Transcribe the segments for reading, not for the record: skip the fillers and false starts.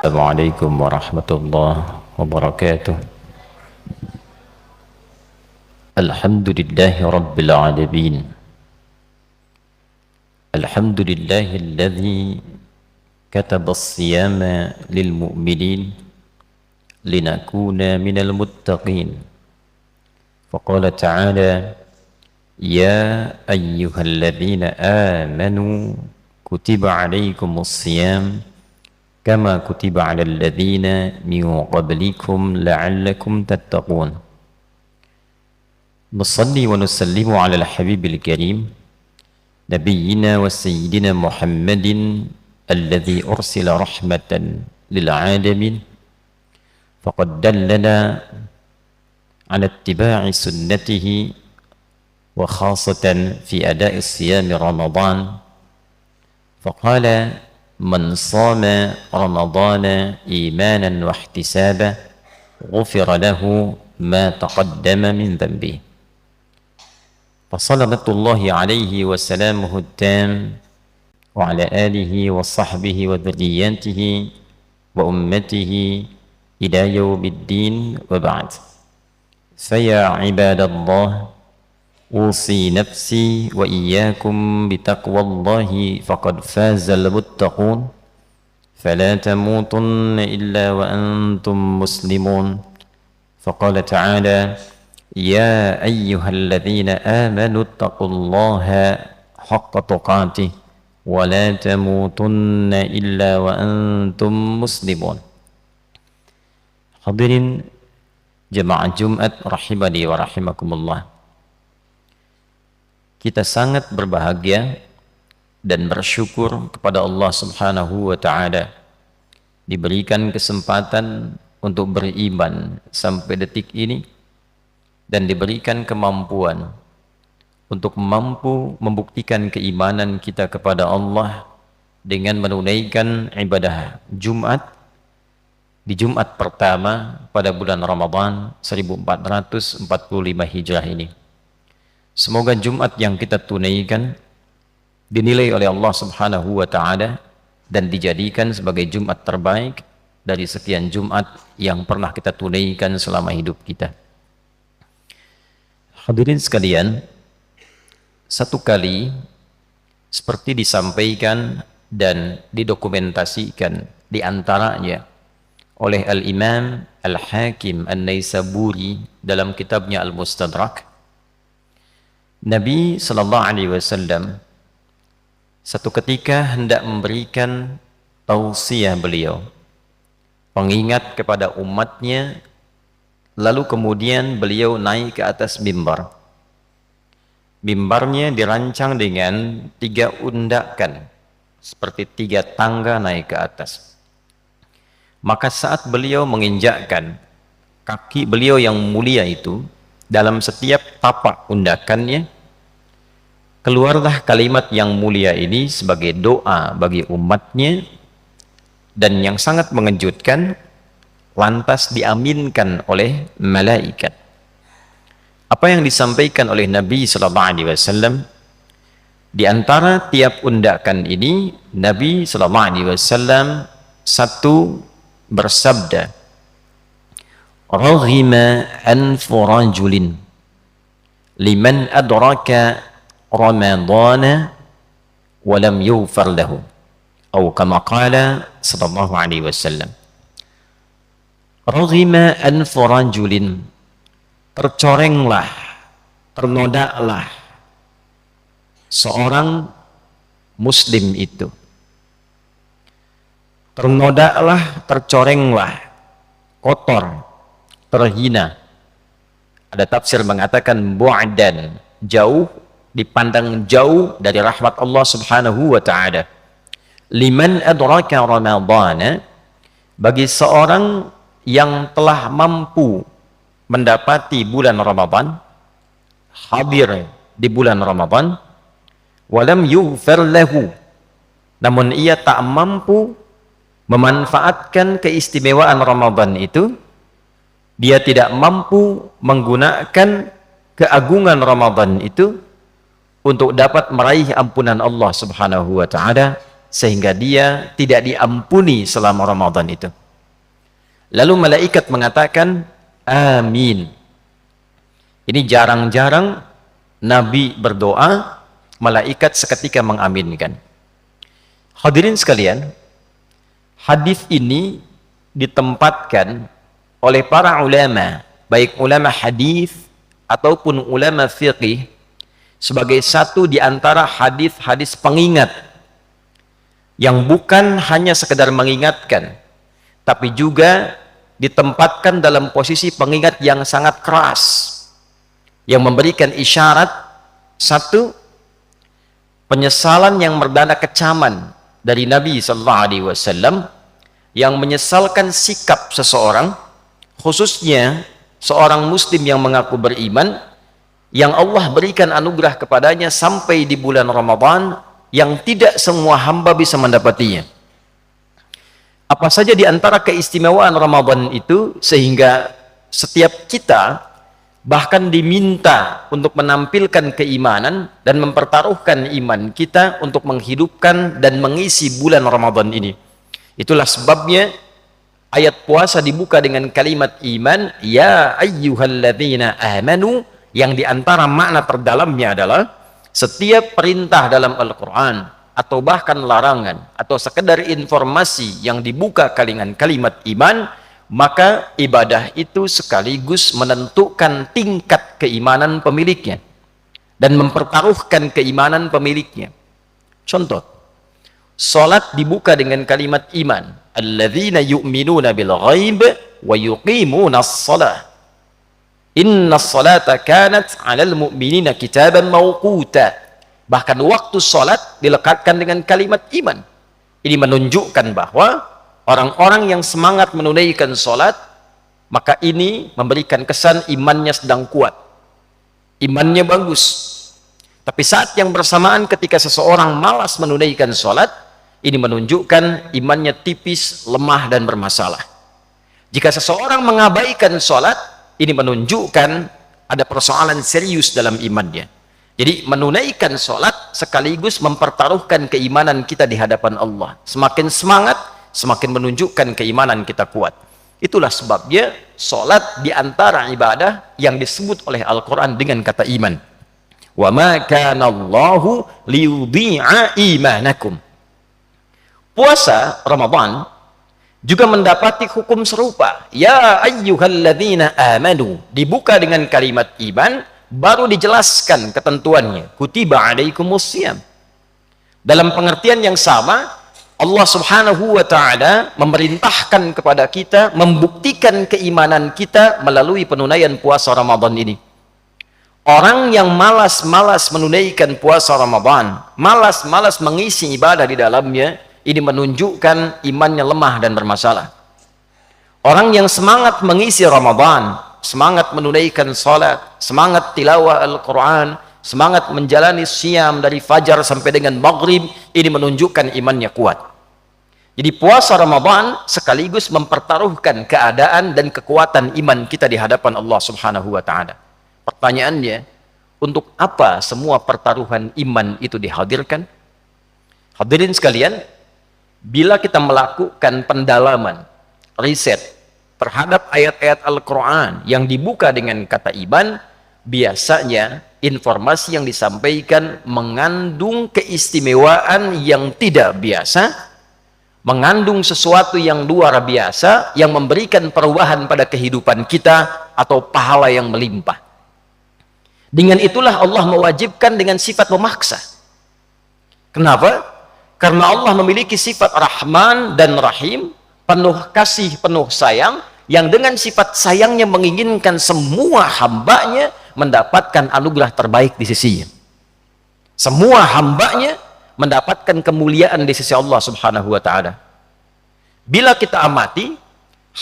Assalamualaikum warahmatullahi wabarakatuh. Alhamdulillahi rabbil alamin. Alhamdulillahilladzi kataba as-siyama lil mu'minin linakuna minal muttaqin. Faqala ta'ala ya ayyuhalladzina amanu kutiba alaikumus siyam kama kutiba alal ladzina min qablikum la'allakum tattaqun. Nusalli wa nusallimu ala al-habibil karim nabiyyina wa sayyidina Muhammadin alladhi ursila rahmatan lil alamin faqad dallana ala ittiba'i sunnatihi wa khasatan fi ada'i siyami Ramadan faqala man sama Ramadana imanan wa ihtisaba ghufira lahu ma taqaddama min dhanbihi. Fassalawatullahi alaihi wa salamuhu tam wa ala alihi wa sahbihi wa dhurriyyatihi wa ummatihi ila yaumiddin wa ba'd. Faya ibadallah usi nafsi wa iyyakum bitaqwallahi faqad fazal muttaqun fala tamutunna illa wa antum muslimun. Faqala ta'ala ya ayyuhalladzina amanu taqullaha haqqa tuqatih wa la tamutunna illa wa antum muslimun. Hadirin jemaah Jumat rahimani wa rahimakumullah. Kita sangat berbahagia dan bersyukur kepada Allah Subhanahu wa ta'ala diberikan kesempatan untuk beriman sampai detik ini dan diberikan kemampuan untuk mampu membuktikan keimanan kita kepada Allah dengan menunaikan ibadah Jumat di Jumat pertama pada bulan Ramadan 1445 Hijrah ini. Semoga Jumat yang kita tunaikan dinilai oleh Allah Subhanahu wa ta'ala dan dijadikan sebagai Jumat terbaik dari sekian Jumat yang pernah kita tunaikan selama hidup kita. Hadirin sekalian, satu kali seperti disampaikan dan didokumentasikan di antaranya oleh Al-Imam Al-Hakim An-Naisaburi dalam kitabnya Al-Mustadrak, Nabi sallallahu alaihi wasallam satu ketika hendak memberikan tausiah beliau, pengingat kepada umatnya, lalu kemudian beliau naik ke atas mimbar. Mimbarnya dirancang dengan 3 undakan, seperti 3 tangga naik ke atas. Maka saat beliau menginjakkan kaki beliau yang mulia itu, dalam setiap tapak undakannya, keluarlah kalimat yang mulia ini sebagai doa bagi umatnya, dan yang sangat mengejutkan, lantas diaminkan oleh malaikat. Apa yang disampaikan oleh Nabi sallallahu alaihi wasallam? Di antara tiap undakan ini, Nabi sallallahu alaihi wasallam satu bersabda, raghima anfu rajulin liman adraka ramadana wa lam yughfar lahu, atau kama qala sallallahu alaihi wasallam. Raghima anfu rajulin, tercorenglah, ternodaklah seorang muslim itu, ternodaklah, tercorenglah, kotor, terhina. Ada tafsir mengatakan bu'dan, jauh, dipandang jauh dari rahmat Allah Subhanahu wa ta'ala. Liman adraka ramadana, bagi seorang yang telah mampu mendapati bulan Ramadan, hadir di bulan Ramadan, walam yughfar lahu, namun ia tak mampu memanfaatkan keistimewaan Ramadan itu, dia tidak mampu menggunakan keagungan Ramadan itu untuk dapat meraih ampunan Allah Subhanahu wa ta'ala, sehingga dia tidak diampuni selama Ramadan itu. Lalu malaikat mengatakan amin. Ini jarang-jarang Nabi berdoa, malaikat seketika mengaminkan. Hadirin sekalian, hadis ini ditempatkan oleh para ulama, baik ulama hadis ataupun ulama fiqih, sebagai satu di antara hadis-hadis pengingat yang bukan hanya sekedar mengingatkan, tapi juga ditempatkan dalam posisi pengingat yang sangat keras, yang memberikan isyarat satu, penyesalan yang merdana kecaman dari Nabi Sallallahu Alaihi Wasallam yang menyesalkan sikap seseorang, khususnya seorang muslim yang mengaku beriman, yang Allah berikan anugerah kepadanya sampai di bulan Ramadan yang tidak semua hamba bisa mendapatinya. Apa saja di antara keistimewaan Ramadan itu sehingga setiap kita bahkan diminta untuk menampilkan keimanan dan mempertaruhkan iman kita untuk menghidupkan dan mengisi bulan Ramadan ini. Itulah sebabnya ayat puasa dibuka dengan kalimat iman, ya ayyuhalladzina amanu, yang diantara makna terdalamnya adalah setiap perintah dalam Al-Quran atau bahkan larangan atau sekedar informasi yang dibuka dengan kalimat iman, maka ibadah itu sekaligus menentukan tingkat keimanan pemiliknya dan mempertaruhkan keimanan pemiliknya. Contoh, salat dibuka dengan kalimat iman, alladzina yu'minuna bil ghaib wa yuqimuna as-salah, inna as-salata kanat 'alal mu'minina kitaban mawquta. Bahkan waktu salat dilekatkan dengan kalimat iman. Ini menunjukkan bahwa orang-orang yang semangat menunaikan salat, maka ini memberikan kesan imannya sedang kuat, imannya bagus. Tapi saat yang bersamaan ketika seseorang malas menunaikan salat, ini menunjukkan imannya tipis, lemah dan bermasalah. Jika seseorang mengabaikan salat, ini menunjukkan ada persoalan serius dalam imannya. Jadi menunaikan salat sekaligus mempertaruhkan keimanan kita di hadapan Allah. Semakin semangat, semakin menunjukkan keimanan kita kuat. Itulah sebabnya salat di antara ibadah yang disebut oleh Al-Quran dengan kata iman. Wa ma kana Allahu liyudhi'a imanakum. Puasa Ramadan juga mendapati hukum serupa. Ya ayyuhalladzina amanu, dibuka dengan kalimat iman, baru dijelaskan ketentuannya, kutiba alaikumusiyam. Dalam pengertian yang sama, Allah Subhanahu wa ta'ala memerintahkan kepada kita membuktikan keimanan kita melalui penunaian puasa Ramadan ini. Orang yang malas-malas menunaikan puasa Ramadan, malas-malas mengisi ibadah di dalamnya, ini menunjukkan imannya lemah dan bermasalah. Orang yang semangat mengisi Ramadan, semangat menunaikan salat, semangat tilawah Al-Quran, semangat menjalani siam dari fajar sampai dengan maghrib, ini menunjukkan imannya kuat. Jadi puasa Ramadan sekaligus mempertaruhkan keadaan dan kekuatan iman kita di hadapan Allah Subhanahu wa ta'ala. Pertanyaannya, untuk apa semua pertaruhan iman itu dihadirkan? Hadirin sekalian, bila kita melakukan pendalaman, riset terhadap ayat-ayat Al-Quran yang dibuka dengan kata iman, biasanya informasi yang disampaikan mengandung keistimewaan yang tidak biasa, mengandung sesuatu yang luar biasa, yang memberikan perubahan pada kehidupan kita atau pahala yang melimpah. Dengan itulah Allah mewajibkan dengan sifat memaksa. Kenapa? Karena Allah memiliki sifat Rahman dan Rahim, penuh kasih, penuh sayang, yang dengan sifat sayangnya menginginkan semua hambanya mendapatkan anugerah terbaik di sisinya. Semua hambanya mendapatkan kemuliaan di sisi Allah Subhanahu wa ta'ala. Bila kita amati,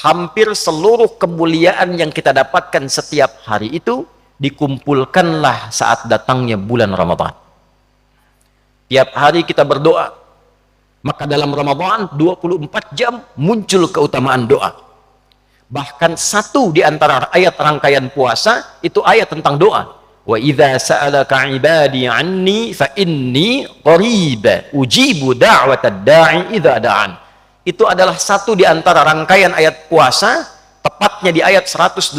hampir seluruh kemuliaan yang kita dapatkan setiap hari itu dikumpulkanlah saat datangnya bulan Ramadan. Tiap hari kita berdoa, maka dalam Ramadan 24 jam muncul keutamaan doa. Bahkan satu di antara ayat rangkaian puasa itu ayat tentang doa. Wa idza sa'alaka 'ibadi 'anni fa inni qarib ujibu da'watad da'i idza da'an. Itu adalah satu di antara rangkaian ayat puasa, tepatnya di ayat 186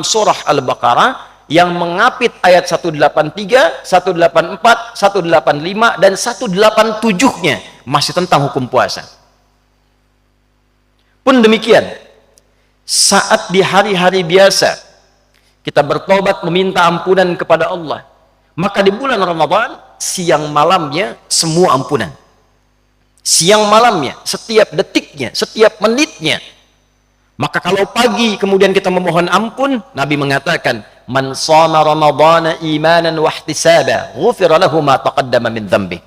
surah Al-Baqarah, yang mengapit ayat 183, 184, 185 dan 187-nya masih tentang hukum puasa. Pun demikian, saat di hari-hari biasa kita bertobat meminta ampunan kepada Allah, maka di bulan Ramadan siang malamnya semua ampunan. Siang malamnya, setiap detiknya, setiap menitnya. Maka kalau pagi kemudian kita memohon ampun, Nabi mengatakan, man shoma ramadhana imanan wa ihtisaba ghufira lahu ma taqaddama min dhanbi.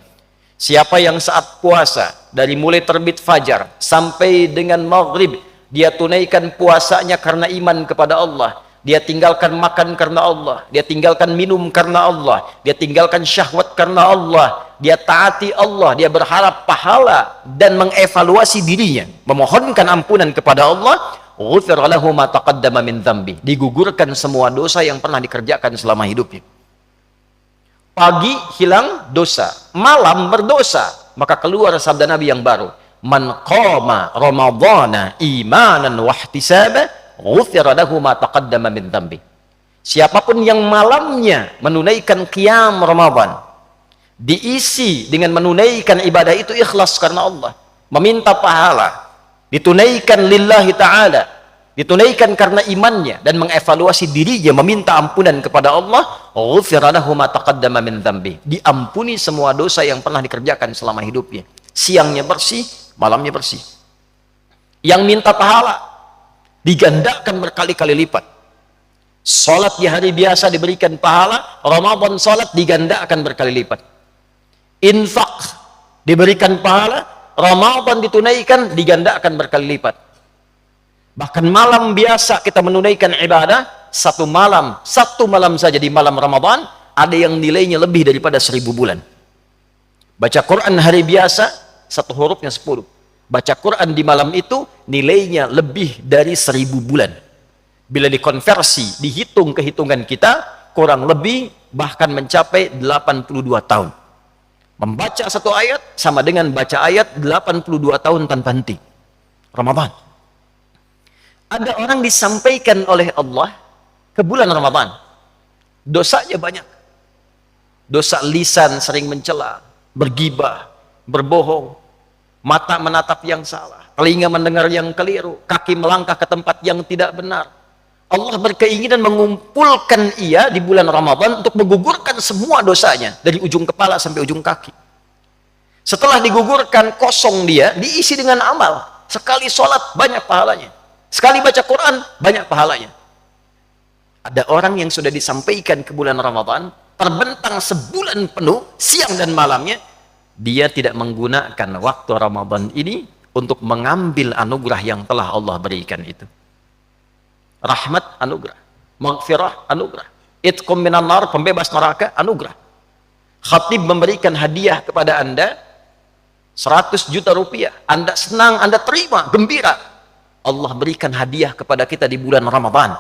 Siapa yang saat puasa dari mulai terbit fajar sampai dengan maghrib, dia tunaikan puasanya karena iman kepada Allah, dia tinggalkan makan karena Allah, dia tinggalkan minum karena Allah, dia tinggalkan syahwat karena Allah, dia taati Allah, dia berharap pahala dan mengevaluasi dirinya, memohonkan ampunan kepada Allah, ghufira lahu ma taqaddama min dhanbi, digugurkan semua dosa yang pernah dikerjakan selama hidupnya. Pagi hilang dosa, malam berdosa, maka keluar sabda Nabi yang baru, man qama ramadhana imanan wa ihtisaba ghufira lahu ma taqaddama min dhanbi. Siapapun yang malamnya menunaikan qiyam Ramadan, diisi dengan menunaikan ibadah itu ikhlas karena Allah, meminta pahala, ditunaikan lillahi ta'ala, ditunaikan karena imannya dan mengevaluasi dirinya, meminta ampunan kepada Allah, ghufira lahu ma taqaddama min dhanbi, diampuni semua dosa yang pernah dikerjakan selama hidupnya. Siangnya bersih, malamnya bersih. Yang minta pahala digandakan berkali-kali lipat. Salat di hari biasa diberikan pahala, Ramadan salat digandakan berkali lipat. Infak diberikan pahala, Ramadan ditunaikan digandakan berkali lipat. Bahkan malam biasa kita menunaikan ibadah, satu malam saja di malam Ramadan ada yang nilainya lebih daripada 1000 bulan. Baca Quran hari biasa satu hurufnya 10. Baca Quran di malam itu nilainya lebih dari 1000 bulan. Bila dikonversi, dihitung kehitungan kita, kurang lebih bahkan mencapai 82 tahun. Membaca satu ayat sama dengan baca ayat 82 tahun tanpa henti. Ramadan. Ada orang disampaikan oleh Allah ke bulan Ramadan, dosanya banyak. Dosa lisan sering mencela, bergibah, berbohong, mata menatap yang salah, telinga mendengar yang keliru, kaki melangkah ke tempat yang tidak benar. Allah berkeinginan mengumpulkan ia di bulan Ramadan untuk menggugurkan semua dosanya dari ujung kepala sampai ujung kaki. Setelah digugurkan, kosong dia, diisi dengan amal. Sekali sholat banyak pahalanya, sekali baca Quran banyak pahalanya. Ada orang yang sudah disampaikan ke bulan Ramadan, terbentang sebulan penuh siang dan malamnya, dia tidak menggunakan waktu Ramadan ini untuk mengambil anugerah yang telah Allah berikan itu. Rahmat, anugerah. Maghfirah, anugerah. Itqum minan nar, pembebas neraka, anugerah. Khatib memberikan hadiah kepada Anda 100 juta rupiah. Anda senang, Anda terima, gembira. Allah berikan hadiah kepada kita di bulan Ramadan.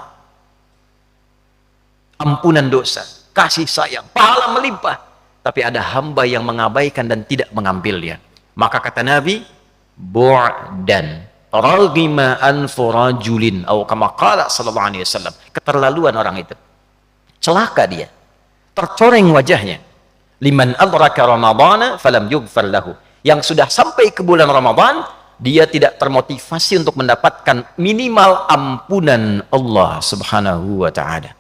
Ampunan dosa, kasih sayang, pahala melimpah. Tapi ada hamba yang mengabaikan dan tidak mengambilnya. Maka kata Nabi, bu'dan raghima anfu rajulin atau kama qala sallallahu alaihi wasallam, keterlaluan orang itu, celaka dia, tercoreng wajahnya. Liman adraka ramadhana falam yughfar lahu, yang sudah sampai ke bulan Ramadan dia tidak termotivasi untuk mendapatkan minimal ampunan Allah subhanahu wa ta'ala.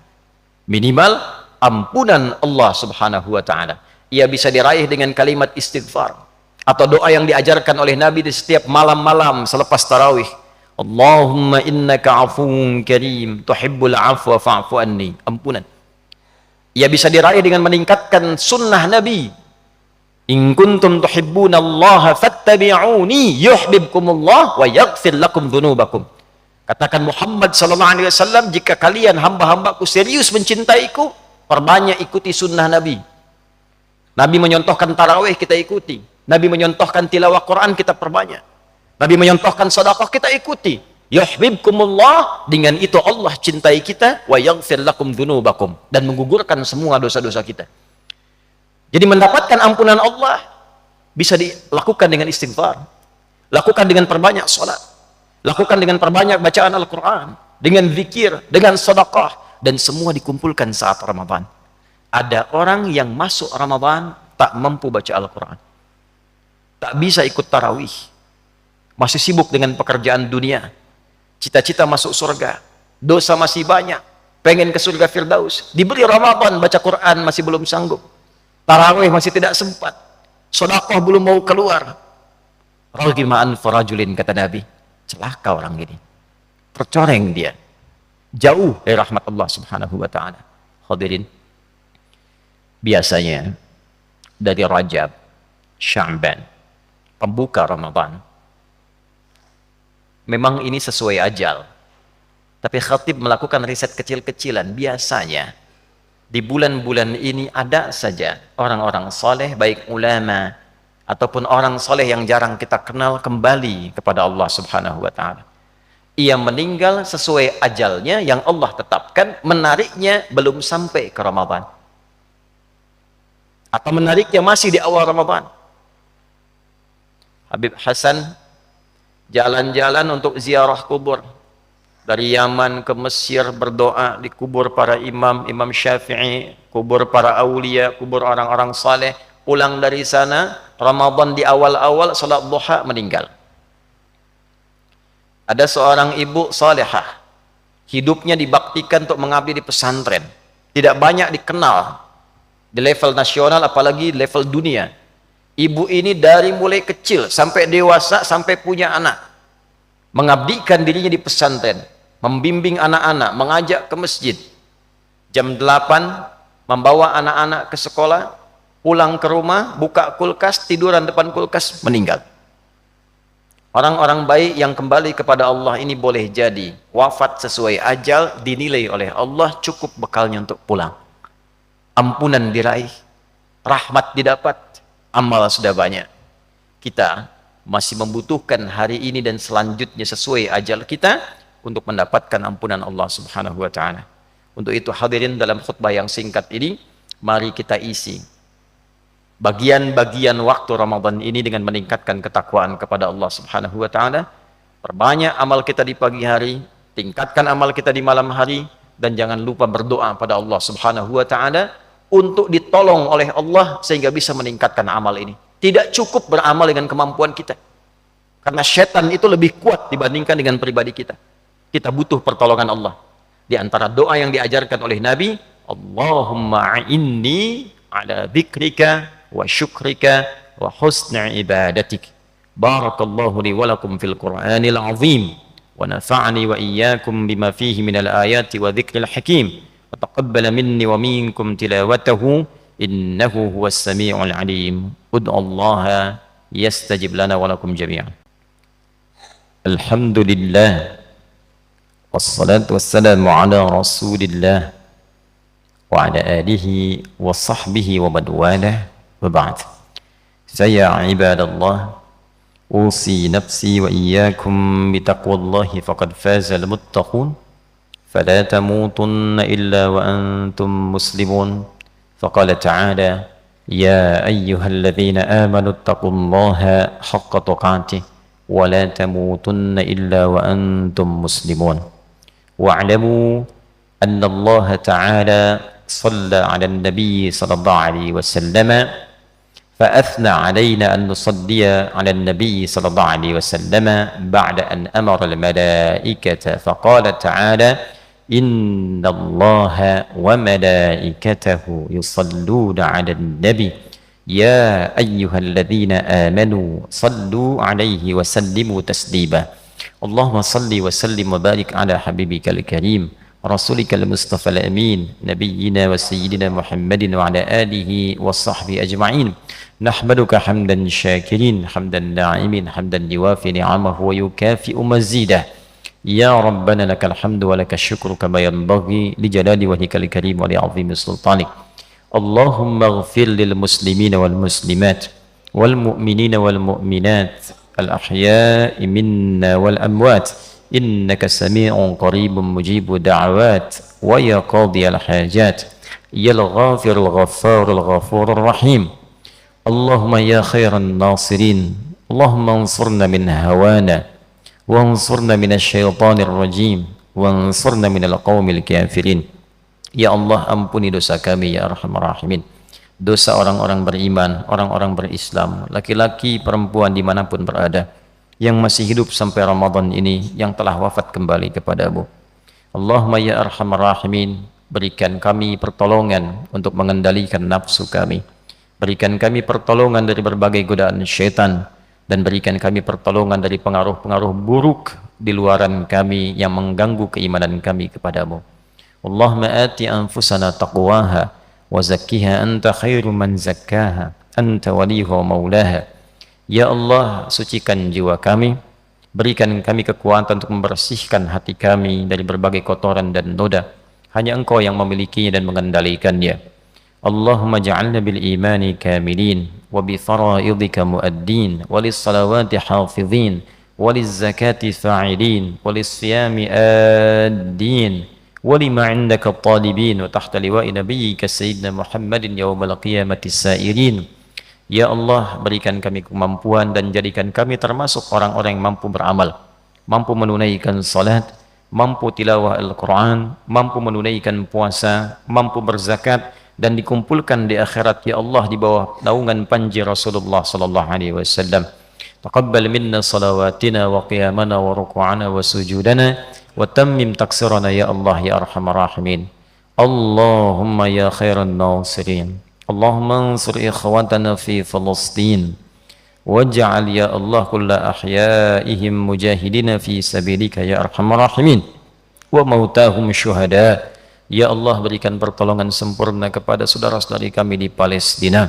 Minimal ampunan Allah subhanahu wa ta'ala. Ia bisa diraih dengan kalimat istighfar atau doa yang diajarkan oleh Nabi di setiap malam-malam selepas tarawih. Allahumma innaka afuwun karim tuhibbul afwa fa'fu anni, ampunan. Ia bisa diraih dengan meningkatkan sunnah Nabi. In kuntum tuhibbunallaha fattabi'uni yuhibbukumullah wa yaghfir lakum dzunubakum. Katakan Muhammad sallallahu alaihi wasallam, jika kalian hamba-hambaku serius mencintaiku, perbanyak ikuti sunnah Nabi. Nabi menyontohkan tarawih, kita ikuti. Nabi menyontohkan tilawah Quran, kita perbanyak. Nabi menyontohkan sedekah, kita ikuti. Yuhibbukumullah, dengan itu Allah cintai kita, wa yaghfir lakum dzunubakum, dan menggugurkan semua dosa-dosa kita. Jadi mendapatkan ampunan Allah bisa dilakukan dengan istighfar, lakukan dengan perbanyak salat, lakukan dengan perbanyak bacaan Al-Quran, dengan zikir, dengan sedekah, dan semua dikumpulkan saat Ramadan. Ada orang yang masuk Ramadan tak mampu baca Al-Quran, tak bisa ikut tarawih, masih sibuk dengan pekerjaan dunia, cita-cita masuk surga, dosa masih banyak, pengen ke surga Firdaus, diberi Ramadan baca Quran masih belum sanggup, tarawih masih tidak sempat, sedekah belum mau keluar. Raghima anfa rajulin, kata Nabi, celaka orang ini, tercoreng dia, jauh dari rahmat Allah Subhanahu wa taala. Hadirin, biasanya dari Rajab, Sya'ban, pembuka Ramadan, memang ini sesuai ajal, tapi khatib melakukan riset kecil-kecilan. Biasanya di bulan-bulan ini ada saja orang-orang soleh, baik ulama ataupun orang soleh yang jarang kita kenal, kembali kepada Allah Subhanahu wa ta'ala. Ia meninggal sesuai ajalnya yang Allah tetapkan, menariknya belum sampai ke Ramadan, atau menariknya masih di awal Ramadan. Habib Hasan jalan-jalan untuk ziarah kubur, dari Yaman ke Mesir, berdoa di kubur para imam, Imam Syafi'i, kubur para aulia, kubur orang-orang saleh. Pulang dari sana, Ramadan di awal-awal, salat duha, meninggal. Ada seorang ibu salehah, hidupnya dibaktikan untuk mengabdi di pesantren, tidak banyak dikenal di level nasional, apalagi level dunia. Ibu ini dari mulai kecil sampai dewasa, sampai punya anak, mengabdikan dirinya di pesantren, membimbing anak-anak, mengajak ke masjid. Jam 8 membawa anak-anak ke sekolah, pulang ke rumah, buka kulkas, tiduran depan kulkas, meninggal. Orang-orang baik yang kembali kepada Allah ini boleh jadi wafat sesuai ajal, dinilai oleh Allah cukup bekalnya untuk pulang. Ampunan diraih, rahmat didapat, amal sudah banyak. Kita masih membutuhkan hari ini dan selanjutnya sesuai ajal kita untuk mendapatkan ampunan Allah Subhanahu wa ta'ala. Untuk itu hadirin, dalam khutbah yang singkat ini, mari kita isi bagian-bagian waktu Ramadan ini dengan meningkatkan ketakwaan kepada Allah Subhanahu wa ta'ala. Perbanyak amal kita di pagi hari, tingkatkan amal kita di malam hari, dan jangan lupa berdoa pada Allah Subhanahu wa ta'ala untuk ditolong oleh Allah sehingga bisa meningkatkan amal ini. Tidak cukup beramal dengan kemampuan kita, karena setan itu lebih kuat dibandingkan dengan pribadi kita. Kita butuh pertolongan Allah. Di antara doa yang diajarkan oleh Nabi, Allahumma a'inni ala dzikrika wa syukrika wa husni ibadatik. Barakallahu li wa lakum fil Qur'anil azim, wa nafa'ani wa iyyakum bima fihi minal ayati wa dzikril hakim. وتقبل مني ومنكم تلاوته إنه هو السميع العليم. ادعوا الله يستجب لنا ولكم جميعا. الحمد لله والصلاة والسلام على رسول الله وعلى آله وصحبه ومن والاه وبعد. فيا عباد الله، أوصي نفسي وإياكم بتقوى الله فقد فاز المتقون. فلا تموتن إلا وأنتم مسلمون. فقال تعالى: يا أيها الذين آمنوا اتقوا الله حق تقاته ولا تموتن إلا وأنتم مسلمون. واعلموا أن الله تعالى صلى على النبي صلى الله عليه وسلم، فأثنى علينا أن نصلي على النبي صلى الله عليه وسلم بعد أن أمر الملائكة فقال تعالى: إن الله وملائكته يصلون على النبي يا أيها الذين آمنوا صلوا عليه وسلموا تسليما. اللهم صل وسلم وبارك على حبيبك الكريم رسولك المصطفى الأمين نبينا وسيدنا محمد وعلى آله وصحبه أجمعين. نحمدك حمدا شاكرين، حمدا ناعمين، حمدا يوافي نعمه ويكافئ مزيده. يا ربنا لك الحمد ولك الشكر كما ينبغي لجلال وجهك الكريم ولعظيم سلطانك. اللهم اغفر للمسلمين والمسلمات والمؤمنين والمؤمنات الأحياء منا والأموات إنك سميع قريب مجيب دعوات ويا قاضي الحاجات يا الغافر الغفار الغفور الرحيم اللهم يا خير الناصرين اللهم انصرنا من هوانا وانصرنا من الشيطان الرجيم وانصرنا من القوم الكافرين. Ya Allah, ampuni dosa kami ya Arhamar Rahimin, dosa orang-orang beriman, orang-orang berislam, laki-laki, perempuan dimanapun berada, yang masih hidup sampai Ramadan ini, yang telah wafat kembali kepadamu. Allahumma ya Arhamar Rahimin, berikan kami pertolongan untuk mengendalikan nafsu kami, berikan kami pertolongan dari berbagai godaan syaitan, dan berikan kami pertolongan dari pengaruh-pengaruh buruk di luaran kami yang mengganggu keimanan kami kepadamu. Allahumma ati anfusana taqwaha wa zakkiha anta khairu man zakkaha anta waliha wa maulaha. Ya Allah, sucikan jiwa kami, berikan kami kekuatan untuk membersihkan hati kami dari berbagai kotoran dan noda. Hanya Engkau yang memilikinya dan mengendalikannya. Allahumma ja'alna bil imani kamilin wa bi faraidika muaddin wa lis salawati hafizin wa liz zakati fa'ilin wa lis siyami addin wa lima 'indaka talibin wa tahta liwa'i nabiyyika sayyidina Muhammadin yaumal qiyamati sairin. Ya Allah, berikan kami kemampuan dan jadikan kami termasuk orang-orang yang mampu beramal, mampu menunaikan salat, mampu tilawah Al-Quran, mampu menunaikan puasa, mampu berzakat, dan dikumpulkan di akhirat ya Allah di bawah naungan panji Rasulullah sallallahu alaihi wasallam. Taqabbal minna salawatina wa qiyamana wa ruku'ana wa sujudana wa tammim taksirana ya Allah ya Arhamar Rahimin. Allahumma ya khairan nasirin, Allahumma ansur ikhwatana fi Filistin waj'al ya Allah kulla ahyaihim mujahidina fi sabilika ya Arhamar Rahimin wa mautahum syuhada. Ya Allah, berikan pertolongan sempurna kepada saudara-saudari kami di Palestina,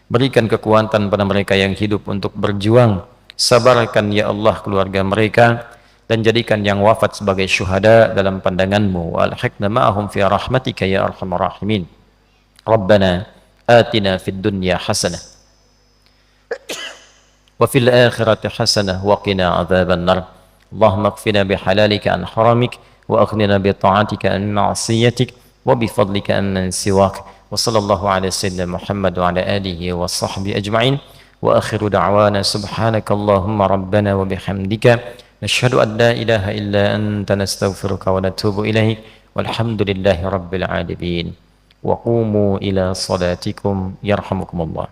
berikan kekuatan pada mereka yang hidup untuk berjuang, sabarkan ya Allah keluarga mereka, dan jadikan yang wafat sebagai syuhada dalam pandangan-Mu. Wa alhiqna ma'ahum fi rahmatika ya Arhamar Rahimin. Rabbana atina fid dunya hasanah wa fil akhirati hasanah wa qina adzaban nar. Allahumma qfina bihalalika an haramik wa aghnina bi ta'atika an ma'siyatik wa bi fadlika amman siwak. Wa sallallahu ala sayyidina Muhammad wa ala alihi wa sahbihi ajma'in. Wa akhiru da'wana subhanakallahumma rabbana wa bihamdika nashhadu an la ilaha illa anta nastaghfiruka wa natubu ilaik. Walhamdulillahi rabbil alamin. Wa qumu ila salatikum yarhamukumullah.